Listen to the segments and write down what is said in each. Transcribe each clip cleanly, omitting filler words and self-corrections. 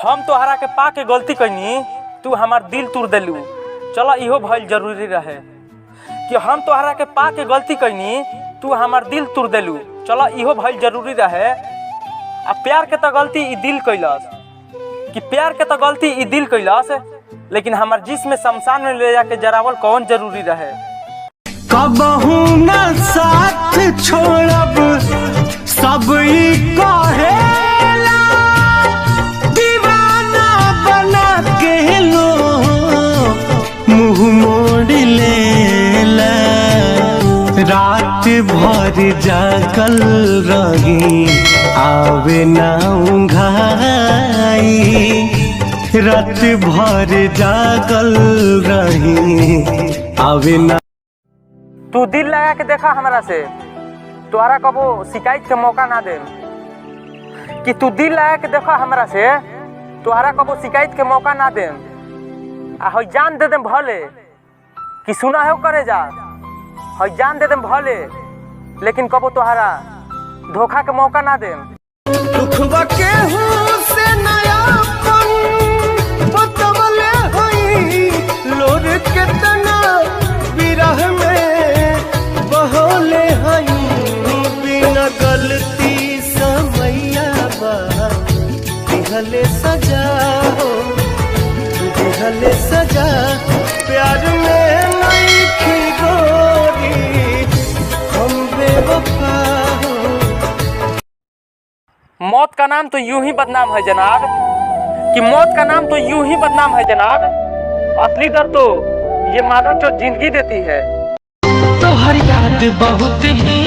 हम तोहरा के पा के गलती कैनी, तू हमार दिल तोड़ देलू। चलो इहो भइल जरूरी रहे कि हम तोहरा के पा के गलती कैनी, तू हमार दिल तोड़ देलू। चलो इहो भइल जरूरी रहे। आ प्यार के तो गलती ई दिल कैलस, कि प्यार के तो गलती ई दिल कैलस, लेकिन हमार जिस्म में शमशान में ले जाके जरावल कौन जरूरी रहे। कबहू न साथ छोड़ब सब ई कहेला, दीवाना बना के लो मुँह मोड़ लेला। रात भर जागल रही आवे ना उंघाई, रात भर जागल रही आवे ना। तू दिल लगा के देखा हमरा से, तोहरा कबो शिकायत के मौका ना दे। कि तू दिल लगा के देखा हमरा से, तोहरा कबो शिकायत के मौका ना दे। आ हई जान दे दे भले, कि सुना है करे जा, हई जान दे दे भले, लेकिन कबो तोहरा धोखा के मौका ना दे। दुखवा केहू से नयापन बतवले हई, लोर केतना विरह में बहोले हई। बिना गलती समैया बा दिहले सजा हो, दिहले सजा। प्यार में नहीं खी गोरी हम बेवफा हो। मौत का नाम तो यूं ही बदनाम है जनाब, कि मौत का नाम तो यूं ही बदनाम है जनाब। असली दर्द तो ये मानो जो जिंदगी देती है। तो हर याद बहुत ही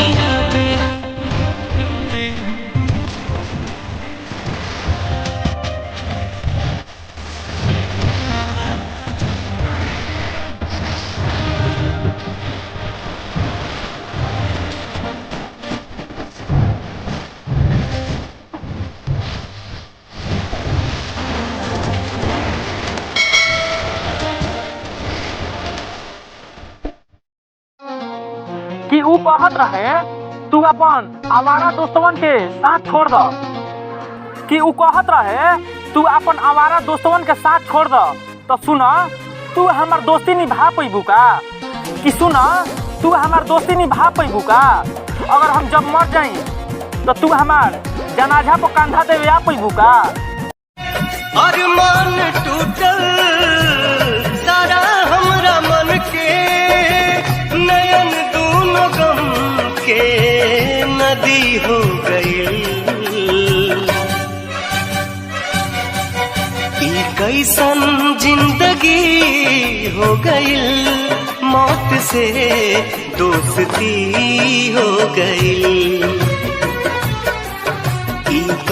कि ऊ कहत रहे तू अपन आवारा दोस्तवन के साथ छोड़ दो, कि ऊ कहत रहे तू अपन आवारा दोस्तवन के साथ छोड़ दो। तो सुना, तू हमार दोस्ती निभा पैबू का? कि सुना, तू हमार दोस्ती निभा पैबू का? अगर हम जब मर जाई तो तू हमार जनाजा पर कंधा देवे आ पैबू का? अरमान टूटल सारा हमरा मन के, नयन दूनो गम के नदी हो गई। ई कैसन जिंदगी हो गई, मौत से दोस्ती हो गई।